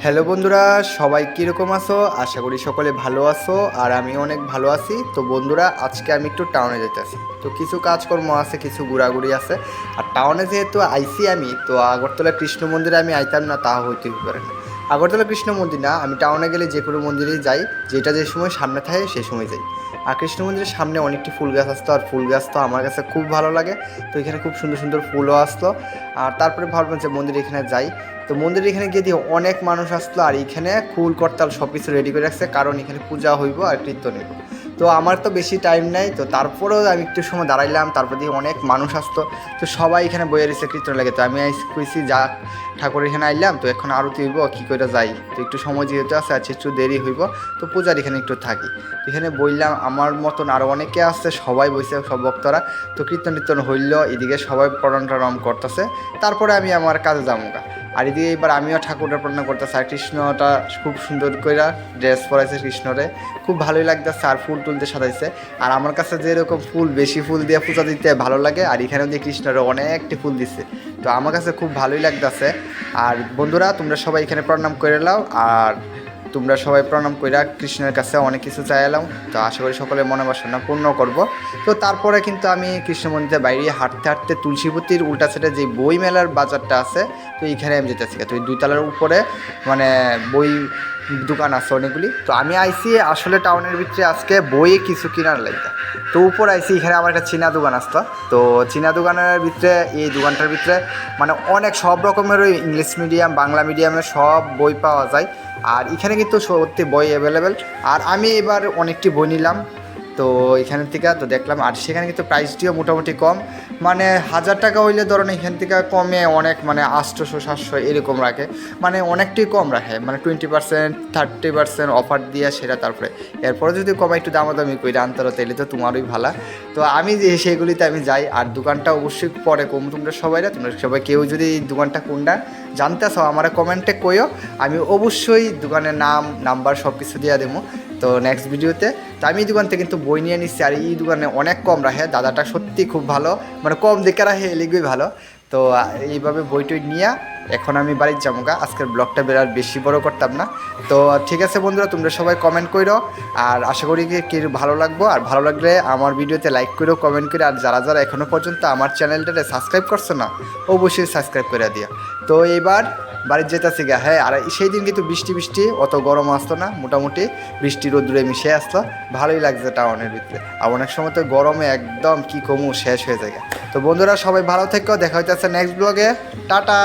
Hello বন্ধুরা, সবাই কীরকম আছো? আশা করি সকলে ভালো আছো আর আমি অনেক ভালো আছি। তো বন্ধুরা, আজকে আমি একটু টাউনে যেতেছি। তো কিছু কাজকর্ম আছে, কিছু ঘোরাঘুরি আছে। আর টাউনে যেহেতু আইসি আমি, তো আগরতলা কৃষ্ণ মন্দিরে আমি আইতাম না তা হইতেই পারে না। আগরতলা কৃষ্ণ মন্দির না, আমি টাউনে গেলে যে কোনো মন্দিরেই যাই, যেটা যে সময় সামনে থাকে সেই সময় যাই। আর কৃষ্ণ মন্দিরের সামনে অনেকটি ফুল গাছ আসতো, আর ফুল গাছ তো আমার কাছে খুব ভালো লাগে। তো এখানে খুব সুন্দর সুন্দর ফুলও আসতো। আর তারপরে ভাবলাম যে মন্দির এখানে যাই। তো মন্দিরে এখানে গিয়ে দিয়ে অনেক মানুষ আসলো, আর এখানে ফুল করতাল সব কিছু রেডি করে রাখছে, কারণ এখানে পূজা হইব আর কীর্তন হইব। তো আমার তো বেশি টাইম নাই, তো তারপরেও আমি একটু সময় দাঁড়াইলাম, তারপর দিয়ে অনেক মানুষ আসতো। তো সবাই এখানে বইয়ে রয়েছে কীর্তন লাগে। তো আমি কইছি যা ঠাকুর এখানে আইলাম, তো এখন আরতি হইব, কী করে যাই। তো একটু সময় যেহেতু আছে, আজকে একটু দেরি হইব, তো পূজার এখানে একটু থাকি। এখানে বললাম আমার মতন আরও অনেকে আসছে, সবাই বইছে, সব ভক্তরা। তো কীর্তন টীর্তন হইল, এদিকে সবাই প্রণাম টরম করতেছে। তারপরে আমি আমার কাজে যাবো। আর এদিকে এবার আমিও ঠাকুরের প্রার্থনা করতেছি। আর কৃষ্ণটা খুব সুন্দর করে ড্রেস পরাইছে কৃষ্ণরে, খুব ভালোই লাগতেছে। আর ফুল টুলতে সাজাইছে। আর আমার কাছে যেরকম ফুল, বেশি ফুল দিয়ে পূজা দিতে ভালো লাগে, আর এখানেও দিয়ে কৃষ্ণরে অনেকটি ফুল দিছে। তো আমার কাছে খুব ভালোই লাগতেছে। আর বন্ধুরা, তোমরা সবাই এখানে প্রণাম করে নাও। আর তোমরা সবাই প্রণাম কইরা কৃষ্ণের কাছে অনেক কিছু চাইলাম। তো আশা করি সকলের মনে বাসনা পূর্ণ করব। তো তারপরে কিন্তু আমি কৃষ্ণ মন্দিরে বাইরে হাঁটতে হাঁটতে তুলসীপতির উল্টা সাইডে যে বই মেলার বাজারটা আছে, তো এইখানে আমি যেতেছি। তো এই 2 তলার উপরে মানে বই দোকান আছে অনেকগুলি। তো আমি আইসি আসলে টাউনের ভিতরে আজকে বই কিছু কেনার লাগবে। তো উপর আইসি, এখানে আমার একটা চীনা দোকান আসতো। তো চীনা দোকানের ভিতরে, এই দোকানটার ভিতরে মানে অনেক সব রকমের ওই ইংলিশ মিডিয়াম, বাংলা মিডিয়ামের সব বই পাওয়া যায়। আর এখানে কিন্তু সত্যি বই অ্যাভেলেবেল। আর আমি এবার অনেকটি বই নিলাম তো এখান থেকে। তো দেখলাম, আর সেখানে কিন্তু প্রাইসটিও মোটামুটি কম, মানে 1000 টাকা হইলে ধরুন এখান থেকে কমে অনেক, মানে 800-700 এরকম রাখে, মানে অনেকটাই কম রাখে, মানে 20% 30% অফার দিয়ে সেটা। তারপরে এরপরে যদি কমে একটু দামাদামি করি আন্তর, তাইলে তো তোমারই ভালো। তো আমি যে সেগুলিতে আমি যাই। আর দোকানটা অবশ্যই পরে কম, তোমরা সবাই কেউ যদি এই দোকানটা কোনটা জানতে চাও আমার কমেন্টে কইও, আমি অবশ্যই দোকানের নাম নাম্বার সব কিছু দিয়ে দেবো তো নেক্সট ভিডিওতে। তো আমি এই দোকান থেকে কিন্তু বই নিয়ে নিচ্ছি। আর এই দোকানে অনেক কম রাখে, দাদাটা সত্যি খুব ভালো, মানে কম দেখে রাখে, এলিগুই ভালো। তো এইভাবে বই টই নিয়ে এখন আমি বাড়ির যাবো গা। আজকের ব্লগটা বেরার বেশি বড় করতাম না। তো ঠিক আছে বন্ধুরা, তোমরা সবাই কমেন্ট করো। আর আশা করি কি ভালো লাগবো। আর ভালো লাগলে আমার ভিডিওতে লাইক করো, কমেন্ট করে। আর যারা যারা এখনও পর্যন্ত আমার চ্যানেলটাতে সাবস্ক্রাইব করছো না, অবশ্যই সাবস্ক্রাইব করে দিও। তো এইবার বাড়ির যেতেছি গা। হ্যাঁ, আর সেই দিন কিন্তু বৃষ্টি অত গরম আসতো না, মোটামুটি বৃষ্টি রোদ্দুরে মিশে আসতো, ভালোই লাগছে টাউনের ভিতরে। আর অনেক সময় তো গরমে একদম কি কমু শেষ হয়ে যায়। তো বন্ধুরা, সবাই ভালো থেকো, দেখা হইতেছে নেক্সট ব্লগে। টাটা।